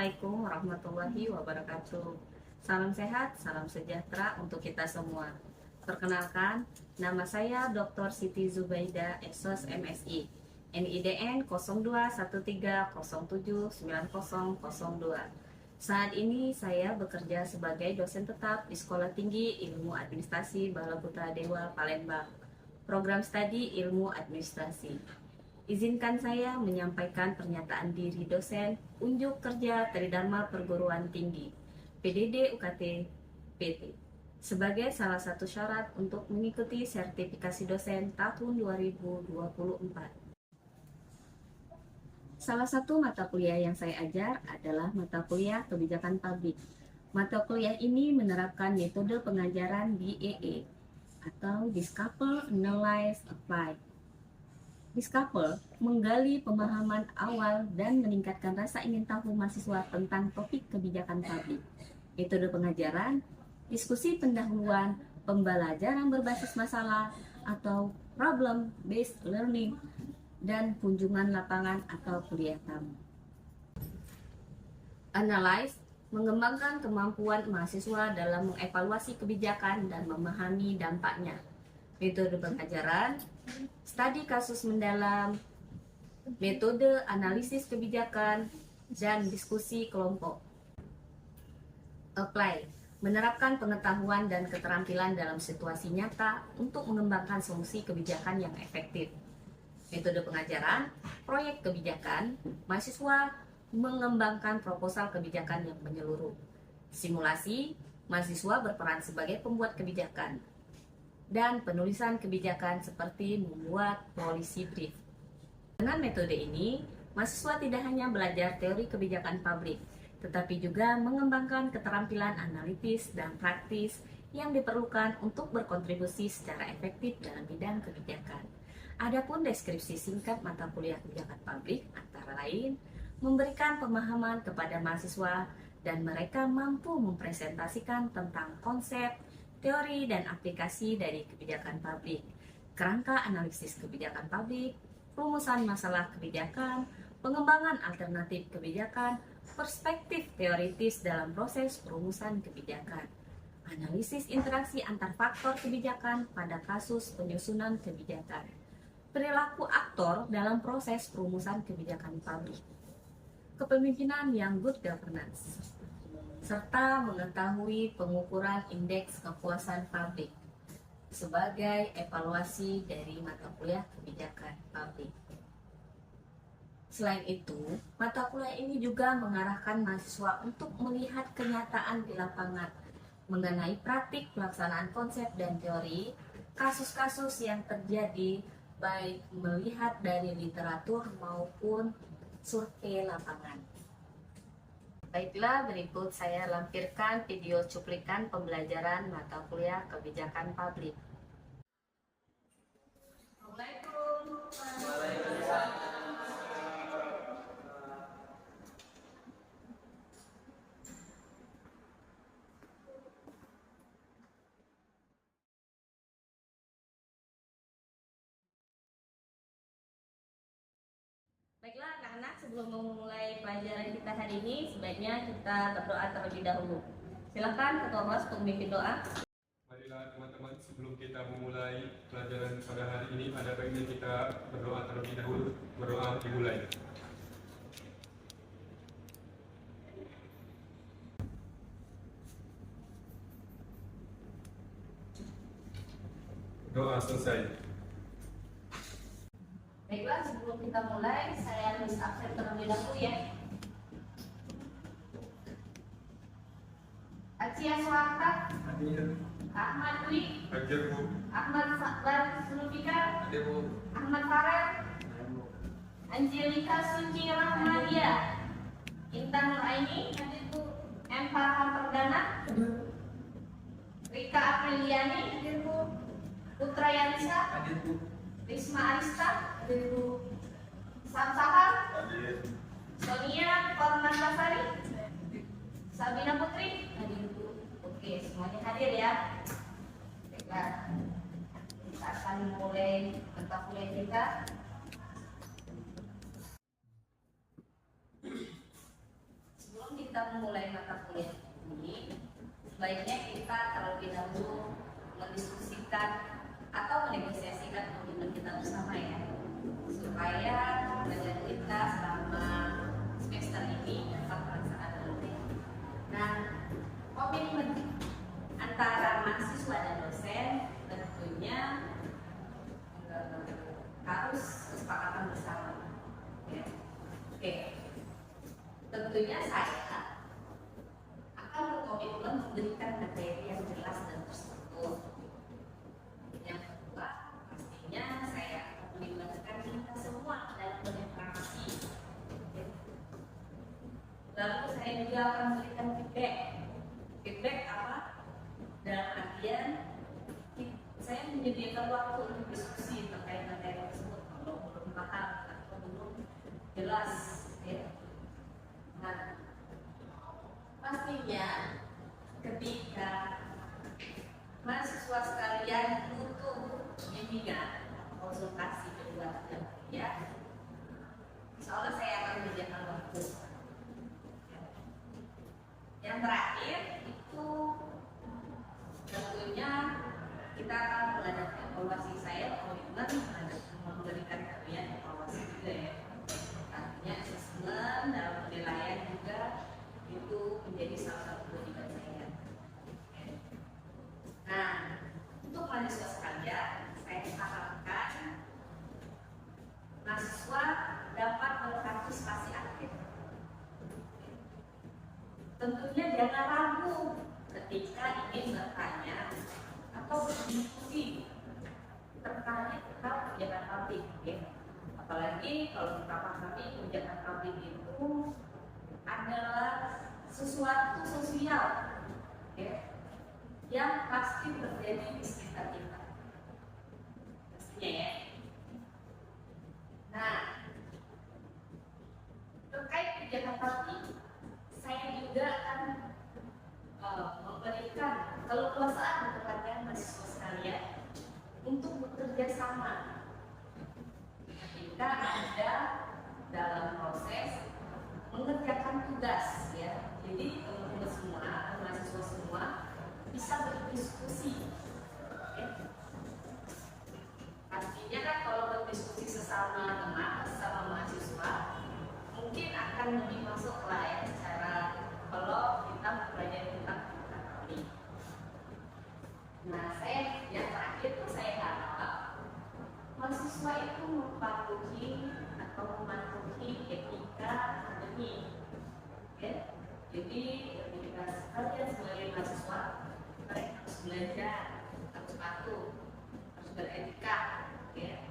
Assalamualaikum warahmatullahi wabarakatuh. Salam sehat, salam sejahtera untuk kita semua. Perkenalkan, nama saya Dr. Siti Zubaida, Eksos MSI, NIDN 0213079002. Saat ini saya bekerja sebagai dosen tetap di Sekolah Tinggi Ilmu Administrasi Balaputra Dewa, Palembang, program studi Ilmu Administrasi. Izinkan saya menyampaikan pernyataan diri dosen unjuk kerja Tridharma Perguruan Tinggi PDD UKT PT sebagai salah satu syarat untuk mengikuti sertifikasi dosen tahun 2024. Salah satu mata kuliah yang saya ajar adalah mata kuliah Kebijakan Publik. Mata kuliah ini menerapkan metode pengajaran DAA atau Discover, Analyze, Apply. Discover menggali pemahaman awal dan meningkatkan rasa ingin tahu mahasiswa tentang topik kebijakan publik. Metode pengajaran, diskusi pendahuluan, pembelajaran berbasis masalah atau problem-based learning, dan kunjungan lapangan atau kuliah tamu. Analyze mengembangkan kemampuan mahasiswa dalam mengevaluasi kebijakan dan memahami dampaknya. Metode pengajaran, studi kasus mendalam, metode analisis kebijakan, dan diskusi kelompok. Apply, menerapkan pengetahuan dan keterampilan dalam situasi nyata untuk mengembangkan solusi kebijakan yang efektif. Metode pengajaran, proyek kebijakan, mahasiswa mengembangkan proposal kebijakan yang menyeluruh. Simulasi, mahasiswa berperan sebagai pembuat kebijakan. Dan penulisan kebijakan seperti membuat policy brief. Dengan metode ini, mahasiswa tidak hanya belajar teori kebijakan publik, tetapi juga mengembangkan keterampilan analitis dan praktis yang diperlukan untuk berkontribusi secara efektif dalam bidang kebijakan. Adapun deskripsi singkat mata kuliah kebijakan publik antara lain memberikan pemahaman kepada mahasiswa dan mereka mampu mempresentasikan tentang konsep, teori dan aplikasi dari kebijakan publik, kerangka analisis kebijakan publik, rumusan masalah kebijakan, pengembangan alternatif kebijakan, perspektif teoritis dalam proses perumusan kebijakan, analisis interaksi antar faktor kebijakan pada kasus penyusunan kebijakan, perilaku aktor dalam proses perumusan kebijakan publik, kepemimpinan yang good governance, serta mengetahui pengukuran indeks kepuasan publik sebagai evaluasi dari mata kuliah kebijakan publik. Selain itu, mata kuliah ini juga mengarahkan mahasiswa untuk melihat kenyataan di lapangan mengenai praktik pelaksanaan konsep dan teori kasus-kasus yang terjadi, baik melihat dari literatur maupun survei lapangan. Baiklah, berikut saya lampirkan video cuplikan pembelajaran mata kuliah kebijakan publik. Assalamualaikum. Baiklah anak-anak, sebelum memulai pelajaran kita hari ini, sebaiknya kita berdoa terlebih dahulu. Silakan Ketua Kelas untuk memimpin doa. Marilah teman-teman, sebelum kita memulai pelajaran pada hari ini, ada baiknya kita berdoa terlebih dahulu. Berdoa dimulai. Doa selesai. Baiklah, sebelum kita mulai, saya list absen terlebih dahulu ya. Acia Suwarta, Hadir. Ahmad Dwi, Hadir, Bu. Ahmad Sakbar Sulufika, Hadir, Bu. Ahmad Farel, Angelika Suci Rahmadia, Intan Nuraini, M. Farhan Perdana, Rika Apriliani, Putra Yanisa, Hadir, Bu. Risma Arista, Samsahar, Hadir. Sonia Kornandasari, Sabina Putri, hadir Bu. Oke, semuanya hadir ya. Baiklah, kita akan mulai mata kuliah kita. Sebelum kita memulai mata kuliah ini, sebaiknya kita terlebih dahulu mendiskusikan atau menegosiasikan komitmen kita bersama ya, supaya pelajaran kita selama semester ini dapat terlaksana dengan baik. Nah, komitmen antara mahasiswa dan dosen tentunya harus kesepakatan bersama. Ya. Oke, tentunya saya akan berkomitmen memberikan materi yang jelas dan terstruktur. Yang kedua, pastinya saya akan melibatkan kita semua dalam berinteraksi. Ya. Lalu saya juga akan memberikan feedback. Feedback apa? Dalam artian saya menyediakan waktu untuk diskusi terkait materi tersebut kalau belum paham atau belum jelas ya. Nah, pastinya ketika mahasiswa sekalian butuh bimbingan konsultasi kedua ya, insya Allah saya akan menyediakan waktu. Yang terakhir itu tentunya kita akan mengadakan evaluasi. Saya komitmen memberikan kalian evaluasi juga ya. Artinya asesmen dalam penilaian juga itu menjadi salah satu kewajiban saya. Nah, untuk mahasiswa sekalian, saya harapkan mahasiswa dapat berpartisipasi aktif. Tentunya jangan ragu ketika ingin bertanya atau berdiskusi terkait hal kebijakan publik ya. Apalagi kalau kita pahami kebijakan publik itu adalah sesuatu sosial ya, yang pasti terjadi di sekitar kita pastinya ya. Nah, terkait kebijakan publik saya juga akan memberikan keleluasaan kepada mahasiswa sekalian untuk bekerja sama ketika ada dalam proses mengerjakan tugas ya. Jadi teman-teman semua, mahasiswa semua bisa berdiskusi ya. Pastinya kan kalau berdiskusi sesama teman, sesama mahasiswa mungkin akan lebih masuk lah ya secara kalau kita mempelajari tentang ini. Nah, saya yang terakhir tuh saya harap mahasiswa itu mematuhi atau mematuhi etika akademik. Ya. Jadi ketika kalian sebagai mahasiswa mereka harus belajar, harus patuh, harus beretika, ya,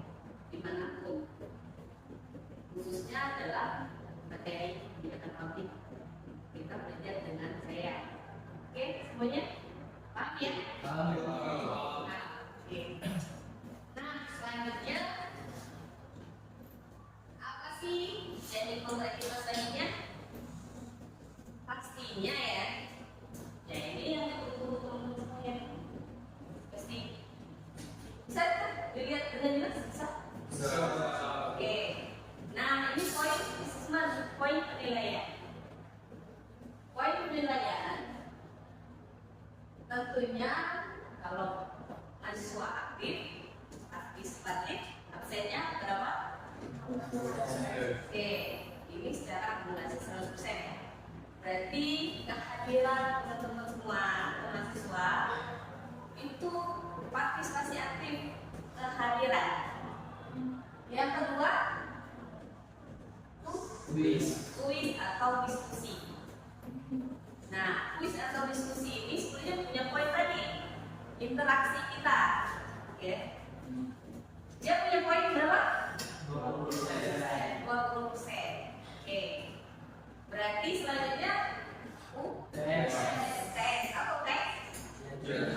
dimanapun. Khususnya adalah materi kebijakan publik. Kita belajar dengan saya. Oke, semuanya paham ya? Paham. Nah, oke. Nah, selanjutnya apa sih jadi kontrak kita selanjutnya? Pastinya ya. Ya ini yang ditunggu-tunggu saya. Pasti. Bisa dilihat dengan jelas? Bisa? Bisa. Oke. Nah, ini poin assessment, poin penilaian. Poin penilaian tentunya kalau mahasiswa aktif, partisipatif, absennya berapa? Oke, ini secara akumulasi 100% ya. Berarti kehadiran teman-teman semua mahasiswa itu partisipasi aktif kehadiran. Yang kedua, kuis atau diskusi. Nah, kuis atau diskusi ini sebenarnya punya poin tadi, interaksi kita. Oke. Dia punya poin berapa? 20%. Oke. Berarti selanjutnya tes atau tes? Yang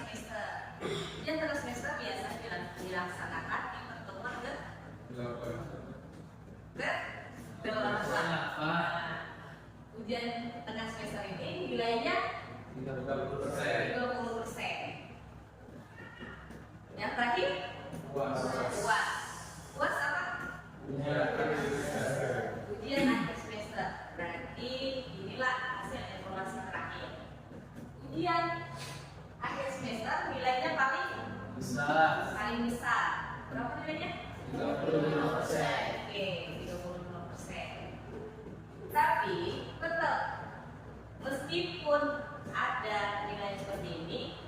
semester. Yang tengah semester biasa dilaksanakan di pertemuan ke 8. Ujian tengah semester ini nilainya 30%. Yang terakhir UAS. UAS apa? Ujian akhir semester. Berarti inilah hasil evaluasi terakhir. Ujian akhir semester nilainya paling besar. Berapa nilainya? 35%. Oke, 35%. Tapi tetap meskipun ada nilai seperti ini,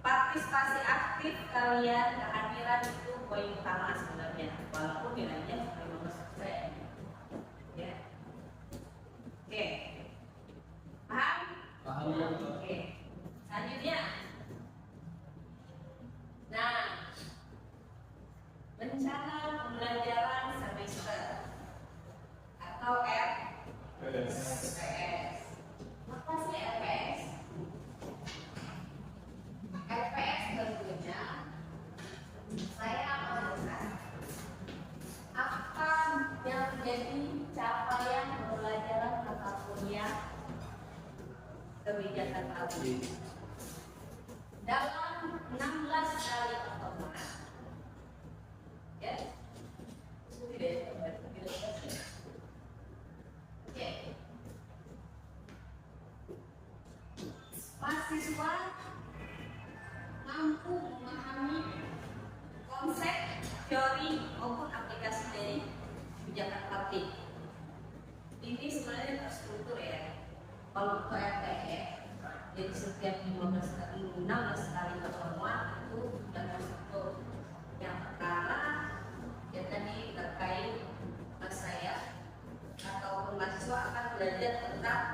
partisipasi aktif kalian, kehadiran itu poin utama sebenarnya, walaupun nilainya 15%. Ya. Oke. Paham? Paham. Oke. Selanjutnya. Nah, rencana pembelajaran semester atau RPS. Apa sih RPS? RPS tentunya saya akan melihat apa yang menjadi capaian pembelajaran mata kuliah kebijakan publik dalam 16 kali pertemuan. Ya, oke. Mahasiswa mampu memahami konsep, teori maupun aplikasi dari kebijakan publik. Ini sebenarnya terstruktur ya. Kalau untuk RPS, jadi setiap 16 kali pertemuan itu sudah terstruktur. Yang pertama, ya tadi terkait saya atau mahasiswa akan belajar tentang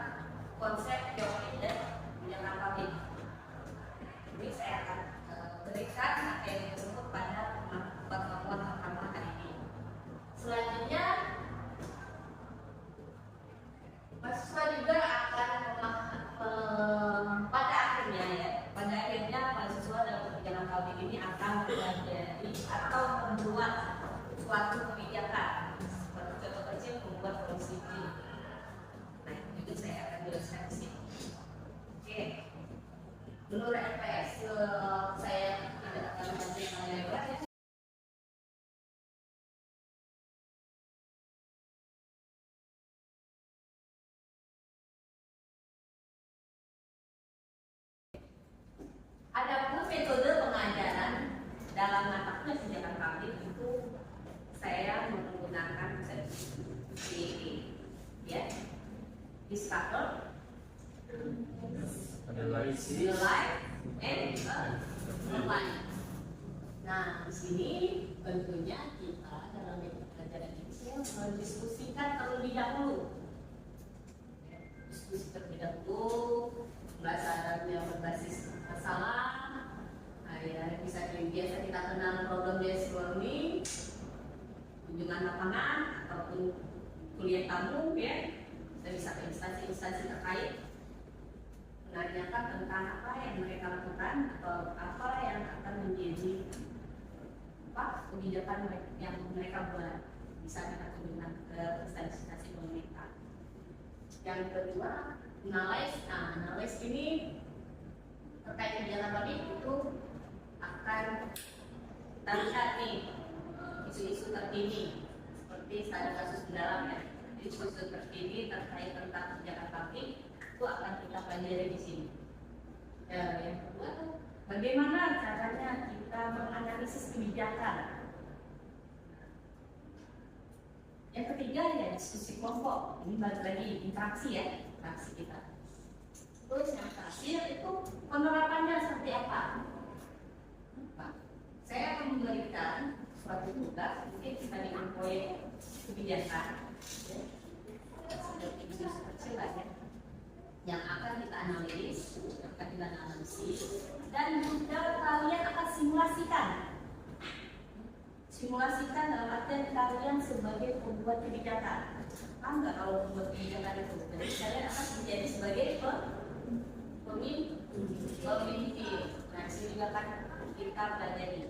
konsep, teori dan kebijakan publik. Ini saya akan berikan materi tersebut pada pertemuan pertama hari ini. Selanjutnya, mahasiswa juga akan pada akhirnya mahasiswa dalam kebijakan publik ini akan mempelajari atau membuat suatu kebijakan. Seperti contoh kecil membuat polisi. Nah, itu saya akan jelaskan di sini. Oke. Menurut RPS saya tidak akan membahas yang lebar ya. Adapun metode pengajaran dalam mata kuliah kebijakan publik itu saya menggunakan DISC, ya, discover, Analisis. Live and online. Nah, di sini tentunya kita dalam metode pelajaran ini saya mendiskusikan terlebih dahulu. Diskusi terlebih dahulu, pembahasannya berbasis masalah. Nah, ya, biasa kita kenal problem based learning, kunjungan lapangan ataupun kuliah tamu, ya. Kita bisa ke instansi-instansi terkait, menanyakan tentang apa yang mereka lakukan atau apa yang akan menjadi kebijakan yang mereka buat. Bisa kita kunjungan ke instansi pemerintah. Yang kedua, analyze. Nah, analyze ini terkait kebijakan publik itu akan kita lihat nih isu-isu terkini seperti ada kasus mendalam ya. Isu-isu terkini terkait tentang kebijakan publik itu akan kita pelajari di sini. Ya, yang kedua, bagaimana caranya kita menganalisis kebijakan. Yang ketiga ya diskusi kelompok. Ini balik lagi interaksi ya, interaksi kita. Terus yang terakhir itu penerapannya seperti apa? Nah, saya akan memberikan suatu tugas, mungkin kita dengan proyek kebijakan. Ya. Seperti isu kecil lah ya. Yang akan kita analisis, dan juga kalian akan simulasikan dalam artian kalian sebagai pembuat kebijakan. Paham nggak kalau pembuat kebijakan itu? Jadi kalian akan menjadi sebagai pemimpin. Nah, ini juga akan kita pelajari.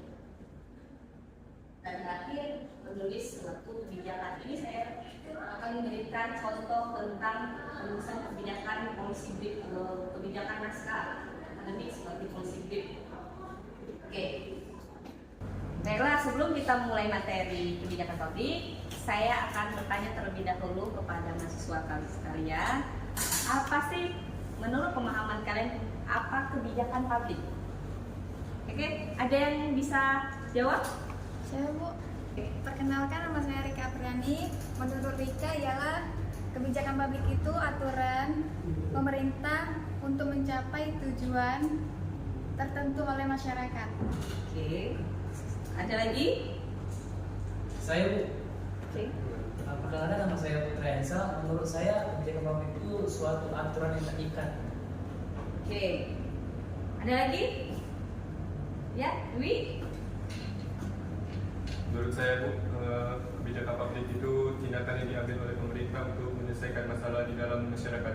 Dan terakhir, menulis suatu kebijakan. Ini saya akan memberikan contoh tentang penulisan kebijakan policy brief, kebijakan naskah akademik seperti policy brief. Oke. Baiklah, sebelum kita mulai materi kebijakan publik, saya akan bertanya terlebih dahulu kepada mahasiswa kalian sekalian, apa sih menurut pemahaman kalian apa kebijakan publik? Oke, ada yang bisa jawab? Saya Bu. Perkenalkan, nama saya Rika Apriani. Menurut Rika ialah kebijakan publik itu aturan pemerintah untuk mencapai tujuan tertentu oleh masyarakat. Oke. Ada lagi? Saya Bu, Oke. perkenalkan nama saya Putra Ensa. Menurut saya kebijakan publik itu suatu aturan yang terikat. Oke. Ada lagi? Ya, Dwi? Menurut saya Bu, kebijakan publik itu tindakan yang diambil oleh pemerintah untuk menyelesaikan masalah di dalam masyarakat.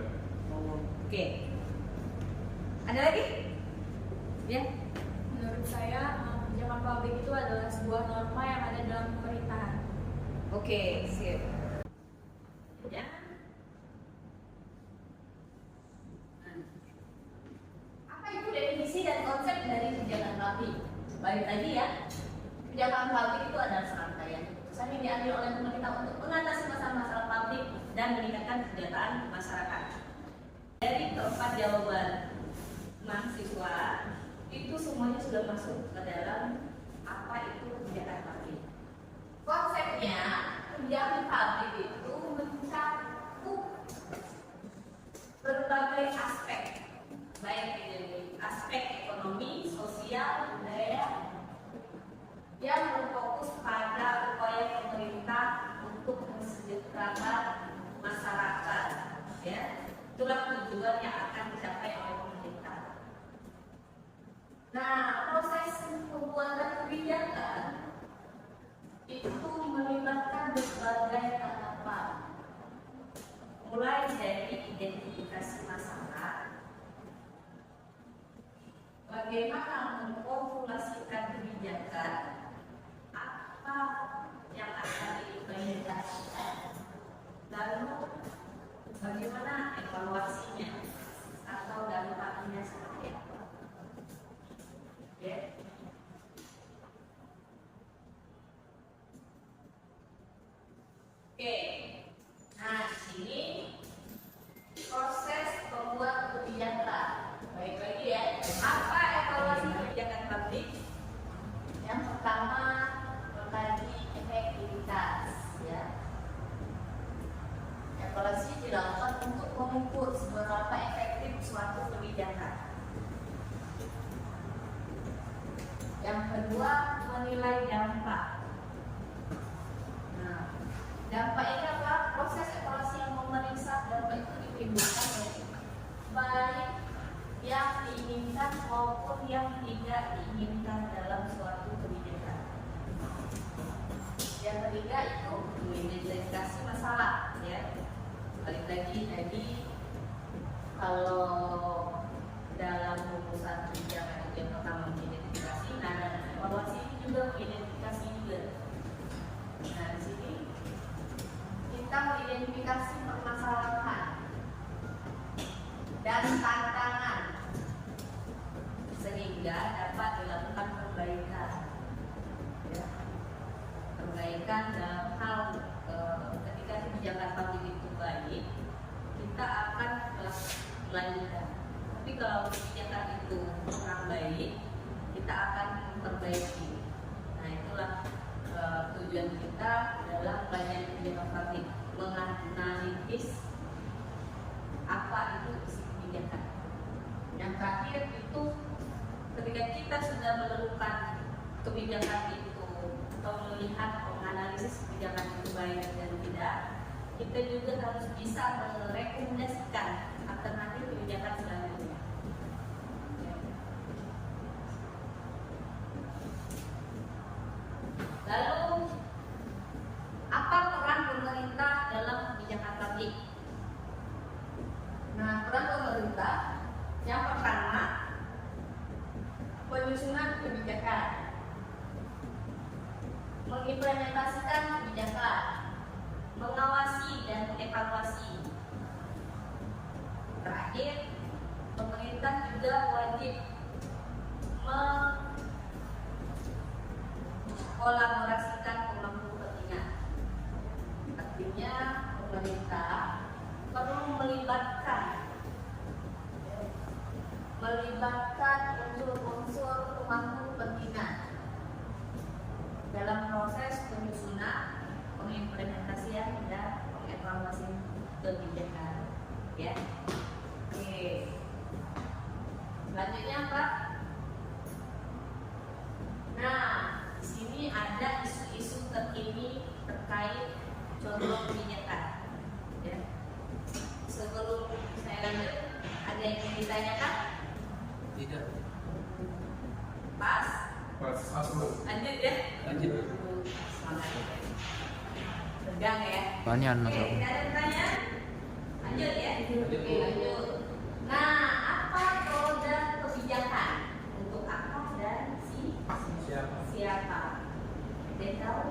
Oke. Ada lagi? Ya. Menurut saya, kebijakan publik itu adalah sebuah norma yang ada dalam pemerintahan. Oke, sip. Ya. Apa itu definisi dan konsep dari kebijakan publik? Balik lagi ya. Kebijakan publik itu adalah serangkaian keputusan yang diambil oleh pemerintah untuk mengatasi masalah-masalah publik dan meningkatkan kesejahteraan masyarakat. Dari keempat jawaban mahasiswa itu semuanya sudah masuk ke dalam apa itu kebijakan publik. Konsepnya kebijakan publik itu mencakup berbagai aspek, baik dari aspek ekonomi, sosial, budaya, yang berfokus pada upaya pemerintah untuk mensejahterakan masyarakat. Ya, itulah tujuan yang akan dicapai oleh pemerintah. Nah, proses pembuatan kebijakan itu melibatkan berbagai tahapan, mulai dari identifikasi masalah, bagaimana memformulasikan kebijakan, apa yang akan diimplementasikan, lalu bagaimana evaluasinya atau dampaknya seperti apa. Ya. Oke, nah di sini proses pembuat kebijakan. Baik lagi ya, apa evaluasi kebijakan publik? Yang pertama, mengkaji efektivitas. Ya, evaluasi dilakukan untuk mengukur seberapa efektif suatu kebijakan. Yang kedua, menilai dampak. Dampak ini apa? Proses evaluasi yang memeriksa dampak itu ditimbulkan baik yang diinginkan maupun yang tidak diinginkan dalam suatu kebijakan. Yang ketiga itu mengidentifikasi masalah. Ya, balik lagi tadi kalau dalam rumusan kebijakan itu yang pertama mengidentifikasi, nah dan evaluasi ini juga mengidentifikasi juga. Nah di sini kita mengidentifikasi permasalahan dan tantangan sehingga dapat dilakukan perbaikan. Ya. Perbaikan dalam hal ketika kebijakan publik itu baik, kita akan melanjutkan. Tapi kalau kebijakan itu kurang baik, kita akan memperbaiki. Nah itulah tujuan kita dalam pelajaran kebijakan publik, menganalisis apa itu isi kebijakan. Yang terakhir itu ketika kita sudah menentukan kebijakan itu atau melihat menganalisis kebijakan itu baik dan tidak, kita juga harus bisa merekomendasikan alternatif kebijakan selanjutnya. Lalu, apa peran pemerintah dalam kebijakan publik? Nah, peran pemerintah yang pertama, penyusunan kebijakan, mengimplementasikan kebijakan, mengawasi dan evaluasi. Terakhir, pemerintah juga wajib kolaborasikan pemangku kepentingan. Artinya pemerintah perlu melibatkan melibatkan unsur-unsur pemangku kepentingan dalam proses penyusunan, pengimplementasian dan pengevaluasi kebijakan. Ya, oke. Selanjutnya Pak. Nah, di sini ada isu-isu terkini terkait contoh kebijakan. Ya. Sebelum saya lanjut, ada yang ingin ditanyakan? Tidak. Pas? Pas. Lanjut ya? Lanjut. Semangat. Tegang ya? Banyak Oke, tidak ada pertanyaan? Lanjut ya? Oke, lanjut. Nah, apa produk kebijakan? Untuk apa dan siapa? Ada yang tahu?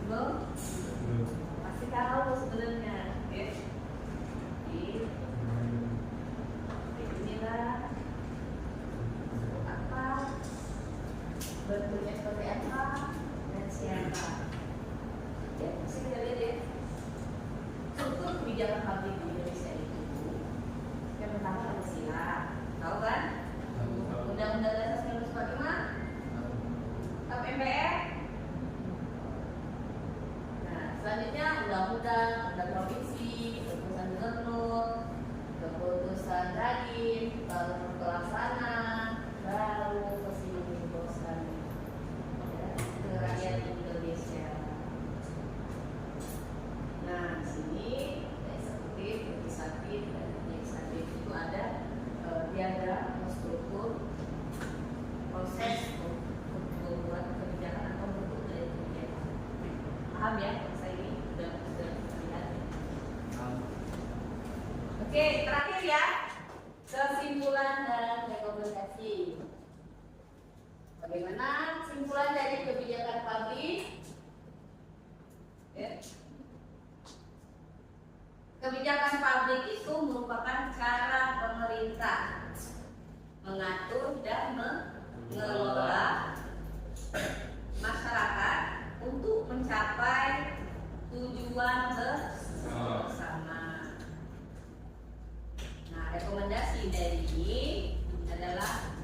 Belum? Pasti tahu sebenarnya. Oke. Inilah untuk apa, bentuknya seperti apa, dan siapa. Ya, masih kita lihat ya. Struktur kebijakan publik di Indonesia itu yang pertama Pancasila, tahu kan? Undang-Undang Dasar 1945, TAP MPR. Nah, selanjutnya undang-undang, undang provinsi, keputusan gubernur, keputusan Radin, baru pelaksana, baru kesimpulan ke rakyat Indonesia. Nah, di sini eksekutif, legislatif, dan legislatif itu ada diagram struktur proses membuat kebijakan atau bentuk dari kebijakan. Paham ya? Saya ini sudah terlihat. Oke, terakhir ya, kesimpulan dan rekomendasi. Bagaimana kesimpulan dari kebijakan publik? Ya. Kebijakan publik itu merupakan cara pemerintah mengatur dan mengelola masyarakat untuk mencapai tujuan bersama. Nah, rekomendasi dari ini adalah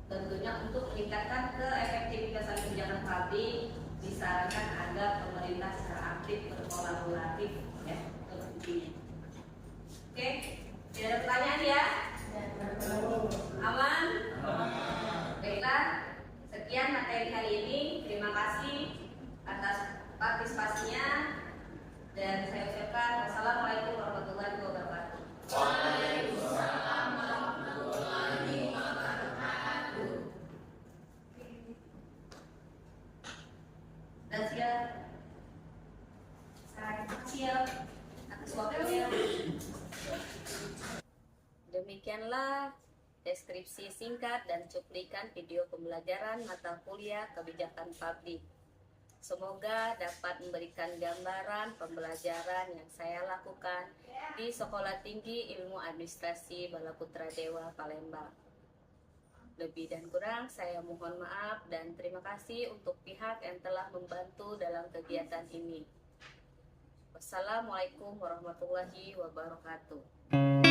tentunya untuk meningkatkan keefektivitasan kebijakan publik, disarankan agar pemerintah secara aktif berkolaboratif ya. Oke, tidak ada pertanyaan ya? Aman? Baiklah, sekian materi hari ini. Terima kasih atas partisipasinya dan saya ucapkan wassalamualaikum warahmatullahi wabarakatuh. Waalaikumsalam warahmatullahi wabarakatuh. Dan siap atas waktunya. Demikianlah deskripsi singkat dan cuplikan video pembelajaran mata kuliah kebijakan publik. Semoga dapat memberikan gambaran pembelajaran yang saya lakukan di Sekolah Tinggi Ilmu Administrasi Balaputra Dewa, Palembang. Lebih dan kurang saya mohon maaf dan terima kasih untuk pihak yang telah membantu dalam kegiatan ini. Wassalamualaikum warahmatullahi wabarakatuh.